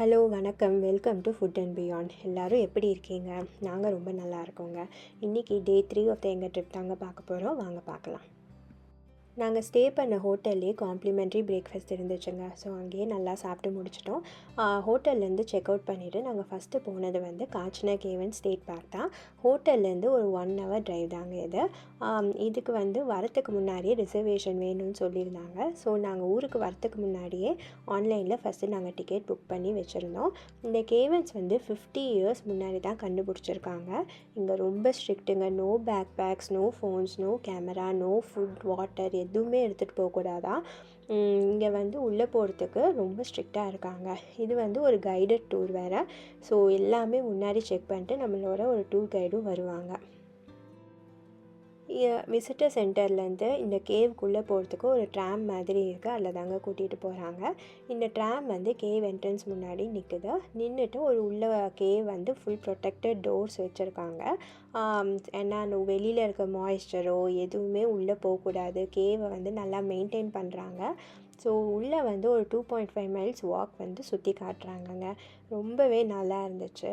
Hello வணக்கம். Welcome to food and beyond. எல்லோரும் எப்படி இருக்கீங்க? நாங்கள் ரொம்ப நல்லா இருக்கோங்க. இன்றைக்கி டே 3 ஆஃப் த எங்கள் ட்ரிப் தாங்க பார்க்க போகிறோம். வாங்க பார்க்கலாம். நாங்கள் ஸ்டே பண்ண ஹோட்டல்லே காம்ப்ளிமெண்ட்ரி பிரேக்ஃபாஸ்ட் இருந்துச்சுங்க. ஸோ அங்கேயே நல்லா சாப்பிட்டு முடிச்சிட்டோம். ஹோட்டல்லேருந்து செக் அவுட் பண்ணிவிட்டு நாங்கள் ஃபஸ்ட்டு போனது வந்து காஞ்சனா கேவன் ஸ்டேட் பார்க் தான். ஹோட்டல்லேருந்து ஒரு 1 hour ட்ரைவ் தாங்க இது. இதுக்கு வந்து வரத்துக்கு முன்னாடியே ரிசர்வேஷன் வேணும்னு சொல்லியிருந்தாங்க. ஸோ நாங்கள் ஊருக்கு வரத்துக்கு முன்னாடியே ஆன்லைனில் ஃபஸ்ட்டு நாங்கள் டிக்கெட் புக் பண்ணி வச்சுருந்தோம். இந்த கேவன்ஸ் வந்து 50 years முன்னாடி தான் கண்டுபிடிச்சிருக்காங்க. இங்கே ரொம்ப ஸ்ட்ரிக்ட்டுங்க. No backpacks, no phones, no camera, no food, water எதுவுமே எடுத்துகிட்டு போகக்கூடாதான். இங்கே வந்து உள்ளே போகிறதுக்கு ரொம்ப ஸ்ட்ரிக்டாக இருக்காங்க. இது வந்து ஒரு கைடட் டூர் வேறு. ஸோ எல்லாமே முன்னாடி செக் பண்ணிட்டு நம்மளோட ஒரு டூர் கைடும் வருவாங்க. விசிட்டர் சென்டர்லேருந்து இந்த கேவுக்குள்ளே போகிறதுக்கு ஒரு ட்ராம் மாதிரி இருக்குது. அதில் தாங்க கூட்டிகிட்டு போகிறாங்க. இந்த ட்ராம் வந்து கேவ் என்ட்ரன்ஸ் முன்னாடி நிற்குது. நின்றுட்டு ஒரு உள்ள கேவ் வந்து ஃபுல் ப்ரொடெக்டட் டோர்ஸ் வச்சுருக்காங்க. ஏன்னா அந்த வெளியில் இருக்க மாய்ஸ்சரோ எதுவுமே உள்ளே போகக்கூடாது. கேவை வந்து நல்லா மெயின்டைன் பண்ணுறாங்க. ஸோ உள்ளே வந்து ஒரு 2.5 miles வாக் வந்து சுற்றி காட்டுறாங்கங்க. ரொம்பவே நல்லா இருந்துச்சு.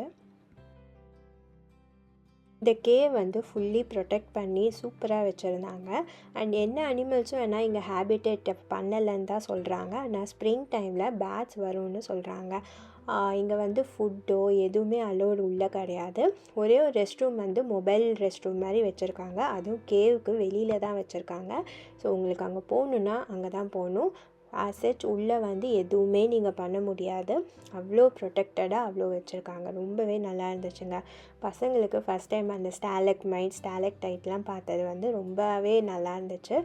இந்த கேவ் வந்து ஃபுல்லி ப்ரொடெக்ட் பண்ணி சூப்பராக வச்சுருந்தாங்க. அண்ட் என்ன அனிமல்ஸும் வேணால் இங்கே ஹேபிட்டேட் பண்ணலைன்னு தான் சொல்கிறாங்க. ஆனால் ஸ்ப்ரிங் டைமில் பேட்ஸ் வரும்னு சொல்கிறாங்க. இங்கே வந்து ஃபுட்டோ எதுவுமே அலோடு உள்ளே கிடையாது. ஒரே ஒரு ரெஸ்ட் ரூம் வந்து மொபைல் ரெஸ்ட் ரூம் மாதிரி வச்சுருக்காங்க. அதுவும் கேவுக்கு வெளியில் தான் வச்சுருக்காங்க. ஸோ உங்களுக்கு அங்கே போகணுன்னா அங்கே தான் போகணும். ஆசெட் உள்ளே வந்து எதுவுமே நீங்கள் பண்ண முடியாது. அவ்வளோ ப்ரொடெக்டடாக அவ்வளோ வச்சுருக்காங்க. ரொம்பவே நல்லா இருந்துச்சுங்க. பசங்களுக்கு ஃபஸ்ட் டைம் அந்த ஸ்டாலக்டைட்லாம் பார்த்தது வந்து ரொம்பவே நல்லா இருந்துச்சு.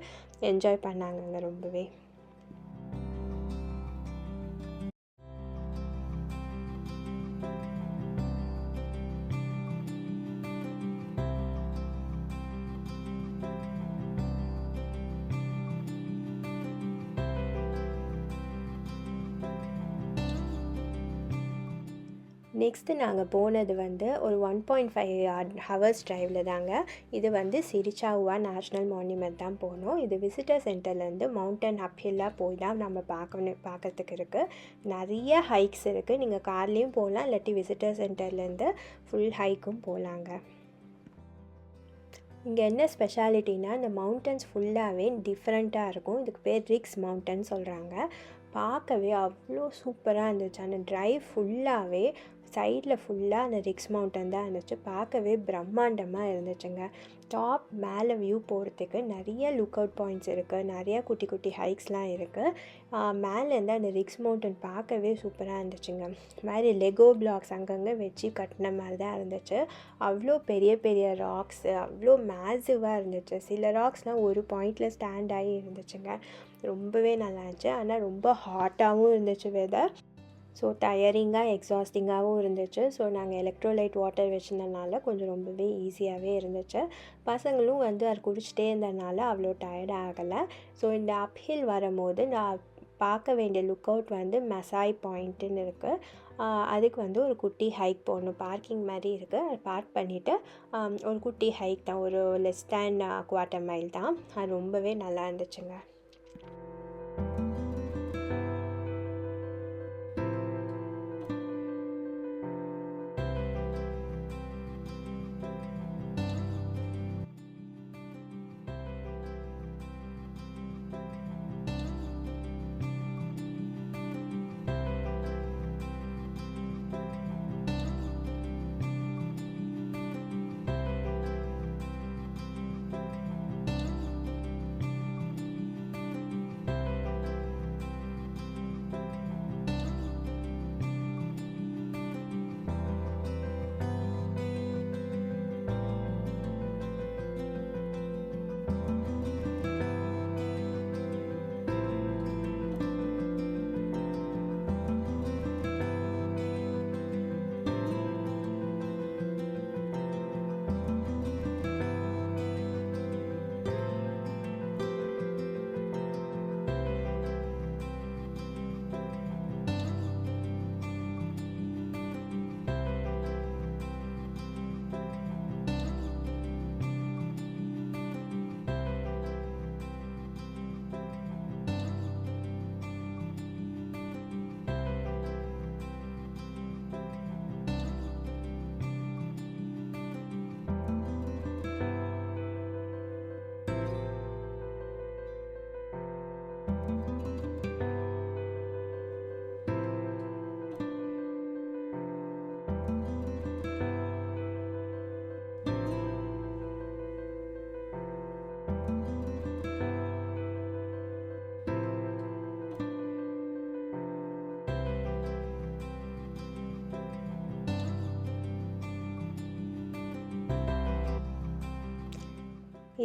என்ஜாய் பண்ணாங்கங்க ரொம்பவே. நெக்ஸ்ட்டு நாங்கள் போனது வந்து ஒரு 1.5 hours ட்ரைவில் தாங்க. இது வந்து சிரிச்சாவுவா நேஷ்னல் மான்யூமெண்ட் தான் போனோம். இது விசிட்டர் சென்டர்லேருந்து மவுண்டன் அப்ஹில்லாக போய் தான் நம்ம பார்க்கறதுக்கு இருக்குது. நிறைய ஹைக்ஸ் இருக்குது. நீங்கள் கார்லேயும் போகலாம், இல்லாட்டி விசிட்டர் சென்டர்லேருந்து ஃபுல் ஹைக்கும் போகலாங்க. இங்கே என்ன ஸ்பெஷாலிட்டினா இந்த மவுண்டன்ஸ் ஃபுல்லாகவே டிஃப்ரெண்ட்டாக இருக்கும். இதுக்கு பேர் ரிக்ஸ் மவுண்டன் சொல்கிறாங்க. பார்க்கவே அவ்வளோ சூப்பராக இருந்துச்சு. அந்த ட்ரைவ் ஃபுல்லாகவே சைடில் ஃபுல்லாக அந்த ரிக்ஸ் மவுண்டன் தான் இருந்துச்சு. பார்க்கவே பிரம்மாண்டமாக இருந்துச்சுங்க. டாப் மேலே வியூ போகிறதுக்கு நிறைய லுக் அவுட் பாயிண்ட்ஸ் இருக்குது. நிறையா குட்டி குட்டி ஹைக்ஸ்லாம் இருக்குது. மேலேருந்து அந்த ரிக்ஸ் மவுண்டன் பார்க்கவே சூப்பராக இருந்துச்சுங்க. மாதிரி லெகோ பிளாக்ஸ் அங்கங்கே வச்சு கட்டின மாதிரி தான் இருந்துச்சு. அவ்வளோ பெரிய பெரிய ராக்ஸு அவ்வளோ மேசிவாக இருந்துச்சு. சில ராக்ஸ்லாம் ஒரு பாயிண்டில் ஸ்டாண்ட் ஆகி இருந்துச்சுங்க. ரொம்பவே நல்லா இருந்துச்சு. ஆனால் ரொம்ப ஹாட்டாகவும் இருந்துச்சு வெதர். ஸோ டயரிங்காக எக்ஸாஸ்டிங்காகவும் இருந்துச்சு. ஸோ நாங்கள் எலக்ட்ரோலைட் வாட்டர் வச்சுருந்தனால கொஞ்சம் ரொம்பவே ஈஸியாகவே இருந்துச்சு. பசங்களும் வந்து அது குடிச்சிட்டே இருந்ததுனால அவ்வளோ டயர்ட் ஆகலை. ஸோ இந்த அப்ஹில் வரும்போது நான் பார்க்க வேண்டிய லுக் அவுட் வந்து மசாய் பாயிண்ட்டுன்னு இருக்குது. அதுக்கு வந்து ஒரு குட்டி ஹைக் போகணும். பார்க்கிங் மாதிரி இருக்குது. அதை பார்க் பண்ணிவிட்டு ஒரு குட்டி ஹைக் தான். ஒரு லெஸ் தேன் 1/4 mile தான். அது ரொம்பவே நல்லா இருந்துச்சுங்க.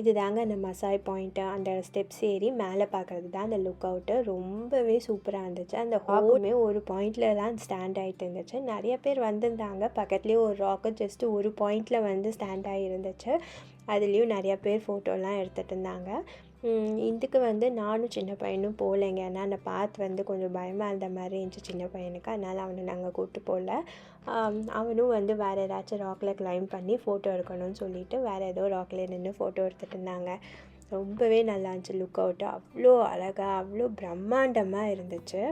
இது தாங்க அந்த மசாய் பாயிண்ட்டு. அந்த ஸ்டெப்ஸ் ஏறி மேலே பார்க்குறது தான் அந்த லுக் அவுட்டு. ரொம்பவே சூப்பராக இருந்துச்சு. அந்த ஹோமே ஒரு பாயிண்டில் தான் ஸ்டாண்ட் ஆகிட்டு இருந்துச்சு. நிறைய பேர் வந்திருந்தாங்க. பக்கத்துலேயே ஒரு ராக்கு ஜஸ்ட்டு ஒரு பாயிண்டில் வந்து ஸ்டாண்ட் ஆகி இருந்துச்சு. அதுலேயும் நிறையா பேர் ஃபோட்டோலாம் எடுத்துகிட்டு இருந்தாங்க. இதுக்கு வந்து நானும் சின்ன பையனும் போகலைங்க. ஏன்னா அந்த பாத் வந்து கொஞ்சம் பயமாக இருந்த மாதிரி இருந்துச்சு சின்ன பையனுக்கு. அதனால் அவனை நாங்கள் கூப்பிட்டு போகல. அவனும் வந்து வேறு ஏதாச்சும் ராக்கில் கிளைம் பண்ணி ஃபோட்டோ எடுக்கணும்னு சொல்லிவிட்டு வேறு ஏதோ ராக்கில் நின்று ஃபோட்டோ எடுத்துகிட்டு இருந்தாங்க. ரொம்பவே நல்லா இருந்துச்சு லுக் அவுட்டு. அவ்வளோ அழகாக அவ்வளோ பிரம்மாண்டமாக இருந்துச்சு.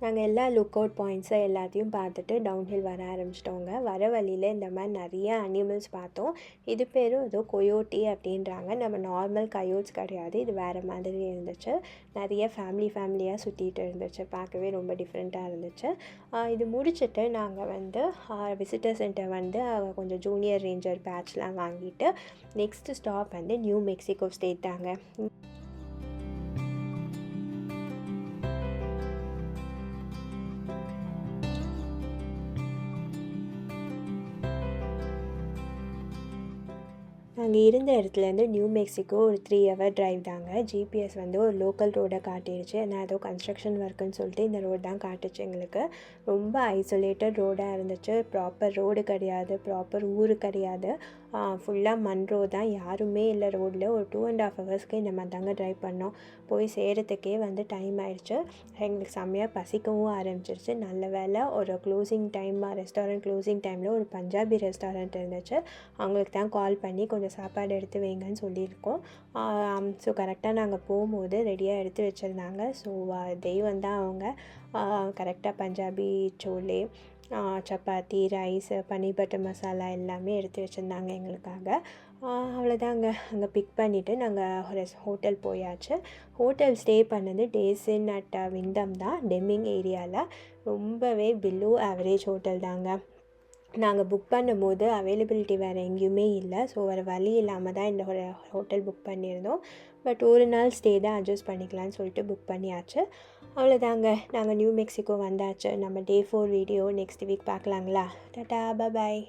நாங்கள் எல்லா லுக் அவுட் பாயிண்ட்ஸை எல்லாத்தையும் பார்த்துட்டு டவுன்ஹில் வர ஆரம்பிச்சிட்டோங்க. வர வழியில் இந்த மாதிரி நிறைய அனிமல்ஸ் பார்த்தோம். இது பேரும் ஏதோ கொயோட்டி அப்படின்றாங்க. நம்ம நார்மல் கயோட்ஸ் கிடையாது. இது வேறு மாதிரி இருந்துச்சு. நிறைய ஃபேமிலியாக சுற்றிட்டு இருந்துச்சு. பார்க்கவே ரொம்ப டிஃப்ரெண்ட்டாக இருந்துச்சு. இது முடிச்சுட்டு நாங்கள் வந்து விசிட்டர் சென்டர் வந்து கொஞ்சம் ஜூனியர் ரேஞ்சர் பேட்ச்லாம் வாங்கிட்டு நெக்ஸ்ட்டு ஸ்டாப் வந்து நியூ மெக்சிகோ ஸ்டேட் தாங்க. நாங்கள் இருந்த இடத்துலேருந்து நியூ மெக்சிகோ ஒரு 3 hour டிரைவ் தாங்க. ஜிபிஎஸ் வந்து ஒரு லோக்கல் ரோடை காட்டிடுச்சு. ஏன்னா ஏதோ கன்ஸ்ட்ரக்ஷன் ஒர்க்குன்னு சொல்லிட்டு இந்த ரோடு தான் காட்டுச்சு எங்களுக்கு. ரொம்ப ஐசோலேட்டட் ரோடாக இருந்துச்சு. ப்ராப்பர் ரோடு கிடையாது, ப்ராப்பர் ஊர் கிடையாது. ஃபுல்லாக மண் ரோடு தான். யாருமே இல்லை ரோட்டில். ஒரு 2.5 hours இந்த மாதிரி தாங்க ட்ரைவ் பண்ணோம். போய் சேரத்துக்கே வந்து டைம் ஆயிடுச்சு. எங்களுக்கு செம்மையாக பசிக்கவும் ஆரம்பிச்சிருச்சு. நல்ல வேலை ஒரு க்ளோசிங் டைம், ரெஸ்டாரண்ட் க்ளோசிங் டைமில் ஒரு பஞ்சாபி ரெஸ்டாரண்ட் இருந்துச்சு. அவங்களுக்கு தான் கால் பண்ணி கொஞ்சம் சாப்பாடு எடுத்து வைங்கன்னு சொல்லியிருக்கோம். ஸோ கரெக்டாக நாங்கள் போகும்போது ரெடியாக எடுத்து வச்சுருந்தாங்க. ஸோ தெய்வம் தான் அவங்க. கரெக்டாக பஞ்சாபி சோலே, சப்பாத்தி, ரைஸ், பன்னீர் பட்டர் மசாலா எல்லாமே எடுத்து வச்சுருந்தாங்க எங்களுக்காக. அவ்வளோதாங்க. அங்கே பிக் பண்ணிவிட்டு நாங்கள் ஹோட்டல் போயாச்சு. ஹோட்டல் ஸ்டே பண்ணது டேஸ் இன் அட் விந்தம் தான், டெம்மிங் ஏரியாவில். ரொம்பவே பிலோ ஆவரேஜ் ஹோட்டல் தாங்க. நாங்கள் புக் பண்ணும்போது அவைலபிலிட்டி வேறு எங்கேயுமே இல்லை. ஸோ வேறு வழி இல்லாமல் தான் இந்த ஹோட்டல் புக் பண்ணியிருந்தோம். பட் ஒரு நாள் ஸ்டே தான் அட்ஜஸ்ட் பண்ணிக்கலான்னு சொல்லிட்டு புக் பண்ணியாச்சு. அவ்வளோதாங்க. நாங்கள் நியூ மெக்சிகோ வந்தாச்சு. நம்ம Day 4 வீடியோ நெக்ஸ்ட் வீக் பார்க்கலாங்களா? டாடா, பாய்.